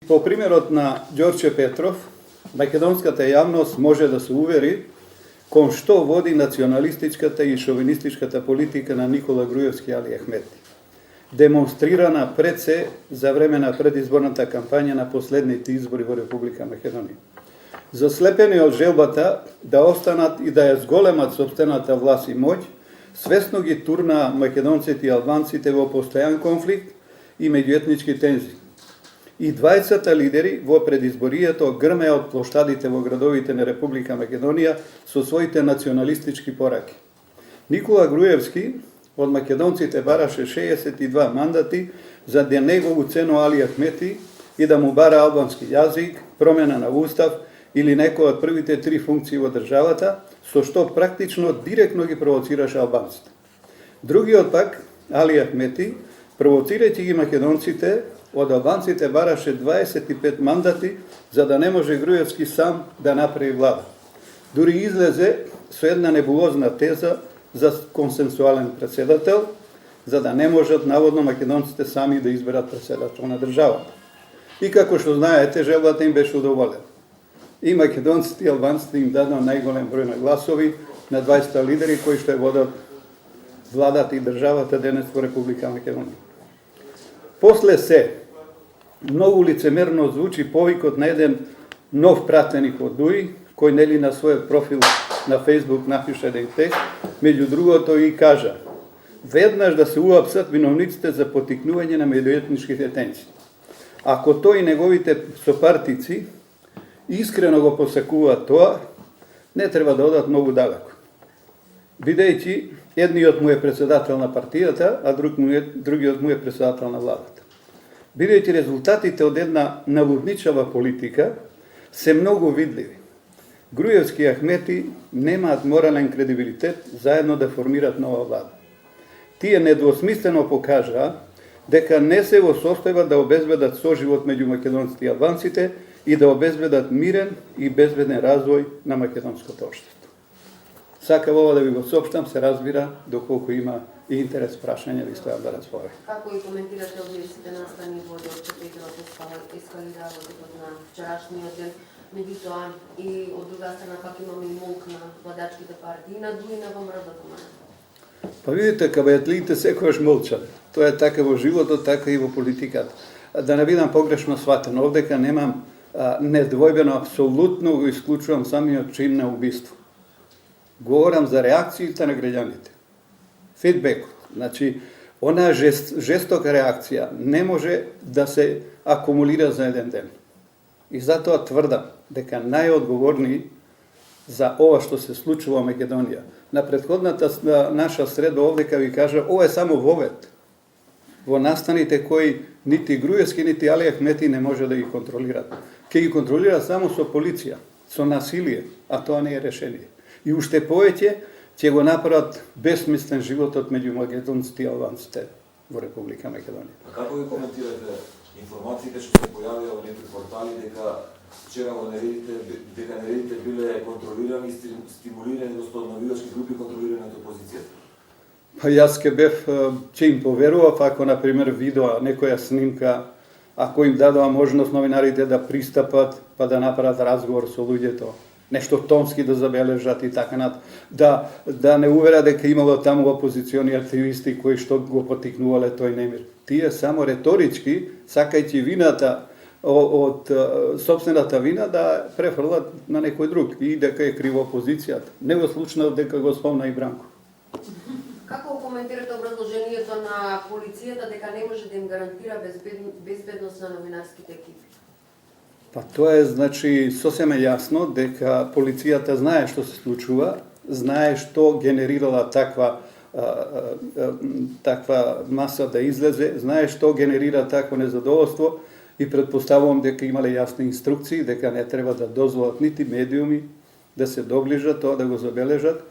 По примерот на Ѓорче Петров, македонската јавност може да се увери кон што води националистичката и шовинистичката политика на Никола Груевски и Али Ахмети, демонстрирана пред се за време на предизборната кампања на последните избори во Република Македонија. Заслепени од желбата да останат и да ја зголемат сопствената власт и моќ, свесно ги турна македонците и албанците во постојан конфликт и меѓуетнички тензии. И двајцата лидери во предизборието грмеа од плоштадите во градовите на Република Македонија со своите националистички пораки. Никола Груевски од македонците бараше 62 мандати за да негову цено Али Ахмети и да му бара албански јазик, промена на устав или некој од првите 3 функции во државата, со што практично директно ги провоцираше албанците. Другиот пак, Али Ахмети, провоцирајќи ги македонците, од албанците бараше 25 мандати за да не може Груевски сам да направи влада. Дури излезе со една небулозна теза за консенсуален председател, за да не можат наводно македонците сами да изберат председател на државата. И како што знаете, желбата им беше удоволена. И македонците и албанците им дадоа најголем број на гласови на 20 лидери кои што ја водат владата и државата денес во Република Македонија. После се, многу лицемерно звучи повикот на еден нов пратеник од ДУИ, кој нели на својот профил на Facebook напише еден текст, меѓу другото и кажа: веднаш да се уапсат виновниците за потикнување на меѓуетничките тензии. Ако тој и неговите сопартици искрено го посакуваат тоа, не треба да одат многу далеко. Бидејќи едниот му е председател на партијата, а другиот му е председател на владата. Бидејќи резултатите од една наводничава политика се многу видливи. Груевски и Ахмети немаат морален кредибилитет заедно да формираат нова влада. Тие недвосмислено покажаа дека не се во состојба да обезбедат соживот меѓу македонците и албанците и да обезбедат мирен и безбеден развој на македонското општество. Сакав ова да ви го соопштам, се разбира, доколку има и интерес прашање ви стојам да разговарам. Како и коментирате обвисите настани во Ѓорче Петров ескалира во текот на вчерашниот ден, меѓутоа и од друга страна пак имаме и молк на владачките партии на ДУИ на ВМРО да помагат? Па видите, кабајатлиите секојаш молчат. Тоа е така во животот, така и во политиката. Да не бидам погрешно сватен, овдека немам недвојбено, апсолутно го исклучувам самиот чин на убиство. Говорам за реакциите на граѓаните. Фидбекот. Значи, она жестока реакција не може да се акумулира за еден ден. И затоа тврдам дека најодговорни за ова што се случува во Македонија. На претходната наша среда овдека ви кажа, ова е само вовет во настаните кои нити Груевски, нити Али Ахмети не може да ги контролираат. Ке ги контролира само со полиција, со насилие, а тоа не е решение. И уште повеќе ќе го направат безсмислен животот меѓу македонците и албанците во Република Македонија. А како ги коментирате информациите што се појавија во некои портали дека вчера во нередите биле контролирани и стимулирани доста навивачки групи контролирани од опозицијата? Па јас ке бев, ќе им поверував ако на пример видоа некоја снимка, ако им дадоа можност новинарите да пристапат па да направат разговор со луѓето, нешто тонски да забележат и така над, да не уверат дека имало таму опозициони активисти кои што го потикнувале тој немир. Тие само реторички, сакајќи вината од собствената вина да префрлат на некој друг и дека е криво опозицијата. Не го случна дека го спомна и Бранко. Како коментирате образложението на полицијата дека не може да им гарантира безбедност на новинарските екипи? Па тоа е, значи, сосема јасно дека полицијата знае што се случува, знае што генерирала таква маса да излезе, знае што генерира такво незадоволство и предпоставувам дека имале јасни инструкции, дека не треба да дозволат нити медиуми да се доближат, тоа да го забележат,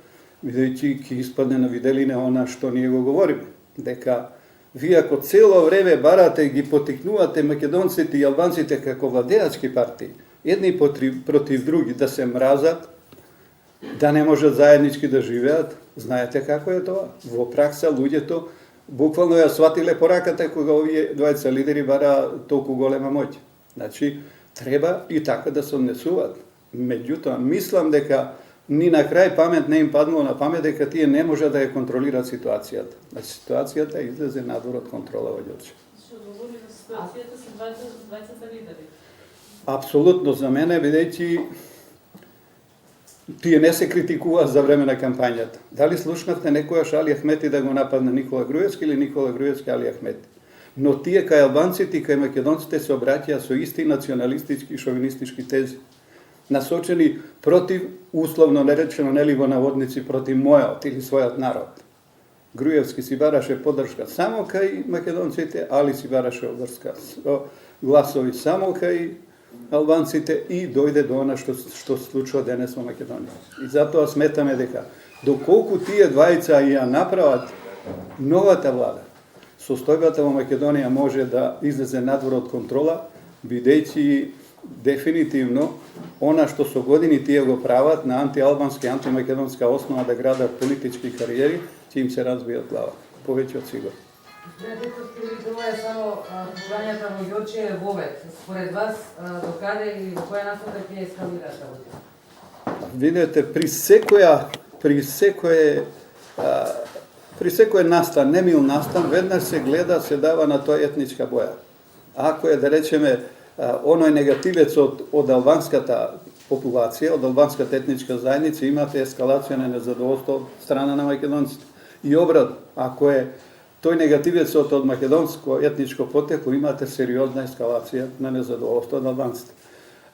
бидејќи ќе испадне на виделина она што ние го говориме, дека вие ако цело време барате и ги потикнувате македонците и албанците како владеачки партии, едни против други да се мразат, да не можат заеднички да живеат, знаете како е тоа? Во пракса луѓето буквално ја сватиле пораката кога овие двајца лидери бара толку голема моќ. Значи, треба и така да се однесуваат. Меѓутоа, мислам дека ни на крај памет не им паднало на памет дека тие не може да ја контролираат ситуацијата. Значи, ситуацијата излезе надвор од контрола во Ѓорче. Што говори за ситуацијата со двајцата лидери? Апсолутно за мене, бидејќи тие не се критикуваат за време на кампањата. Дали слушнавте некојаш Али Ахмети да го нападне Никола Груевски или Никола Груевски Али Ахмети? Но тие кај албанците и кај македонците се обраќаа со исти националистички и шовинистички тези, насочени против, условно наречено, нели во наводници, против мојот или својот народ. Груевски си бараше поддршка само кај македонците, Али си бараше гласови само кај албанците и дојде до она што се случува денес во Македонија. И затоа сметаме дека доколку тие двајца ја направат новата влада, состојбата во Македонија може да излезе надвор од контрола, бидејќи дефинитивно она што со години тие го прават на антиалбанска и антимакедонска основа да градат политички кариери, ќе им се разбијат глава. Повеќе од сигурно. Това е само погањата во Ѓорче вовек. Според вас, докаде и во која насока ќе ескалираат работите? Видете, при секој настан, немил настан, веднаш се гледа, се дава на тоа етничка боја. Ако е, да речеме, оној негативец од албанската популација, од албанската етничка заедница, имате ескалација на незадоволство од страна на македонците. И обрат, ако е тој негативец од македонско етничко потекло, имате сериозна ескалација на незадоволство од албанците.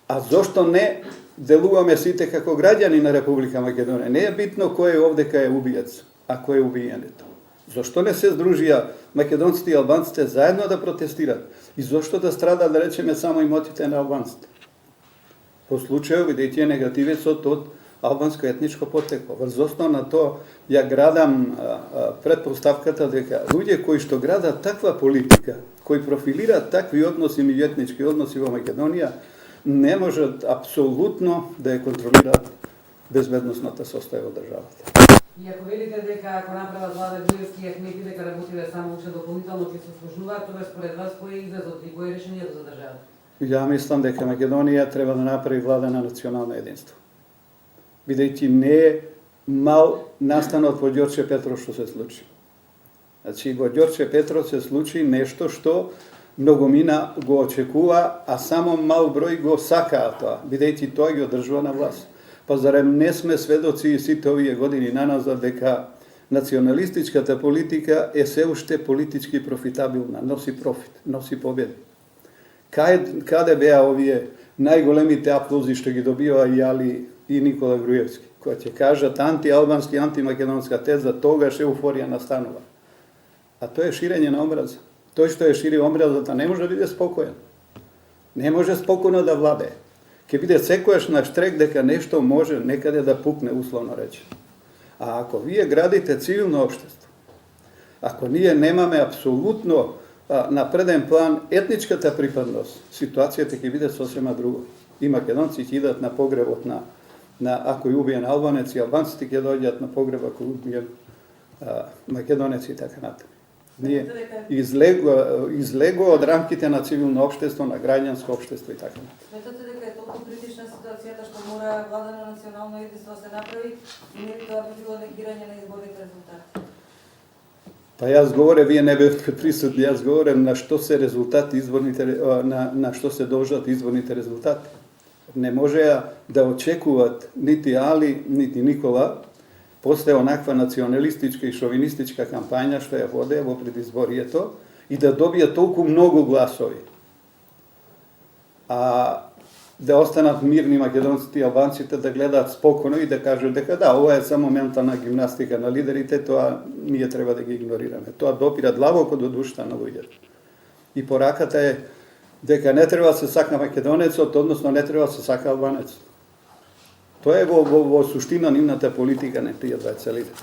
А зошто не делуваме сите како граѓани на Република Македонија? Не е битно кој е овдека е убиец, а кој е убиенето. Зошто не се здружија македонците и албанците заедно да протестират? И зошто да страда, да речеме, само имотите на албанците? По случајот, бидејќи е негативецот од албанско етничко потекло. Врз основа на тоа ја градам предпоставката дека луѓе кои што градат таква политика, кои профилираат такви односи меѓу етнички односи во Македонија, не можат апсолутно да ја контролираат безбедносната состојба во државата. И ако велите дека ако направат влада Груевски и Ахмети дека работите само уште дополнително ќе се служнуваат, тоа според вас кој е изразот и кој е решението за државата? Ја мислам дека Македонија треба да направи влада на национално единство. Бидејќи не е мал настанот во Ѓорче Петров што се случи. Значи, во Ѓорче Петров се случи нешто што многумина го очекува, а само мал број го сакаа тоа, бидејќи тоа ги одржува на власт. Па зарем не сме сведоци и сите овие години наназад дека националистичката политика е се уште политички профитабилна, носи профит, носи победи. Каде беа овие најголемите аплаузи што ги добива и Али и Никола Груевски, која ќе кажат антиалбански, антимакедонска теза, тогаш еуфорија настанува. А тоа е ширење на омраза. Тој што е шири омразата не може да биде спокоен. Не може спокойно да владее. Ќе биде секојаш на штрек дека нешто може некаде да пукне, условно рече. А ако вие градите цивилно општество, ако ние немаме апсолутно на преден план етничката припадност, ситуацијата ќе биде сосема друга. И македонци ќе идат на погребот на ако е убиен албанец, и албанците ќе дојдат на погреб ако убиен македонец и така натаму. Ние излегува од рамките на цивилно општество, на граѓанско општество и така натаму. Сметате дека е толку критична ситуацијата што мора влада на национално единство да се направи и не би тоа било негирање на изборните резултати? Па јас говоря, вие не бевте присутни, јас говорам на што се резултати изборните, на што се должат изборните резултати. Не можеа да очекуваат нити Али, нити Никола после онаква националистичка и шовинистичка кампања што ја воде во предизборието и да добија толку многу гласови. А да останат мирни македонците и албанците да гледаат спокойно и да кажат дека да, ова е само ментална гимнастика на лидерите, тоа ние треба да ги игнорираме. Тоа допира длабоко до душата на луѓето. И пораката е дека не треба да се сака македонецот, односно не треба да се сака албанецот. Тоа е во суштина нивната политика, не тие двајца лидери.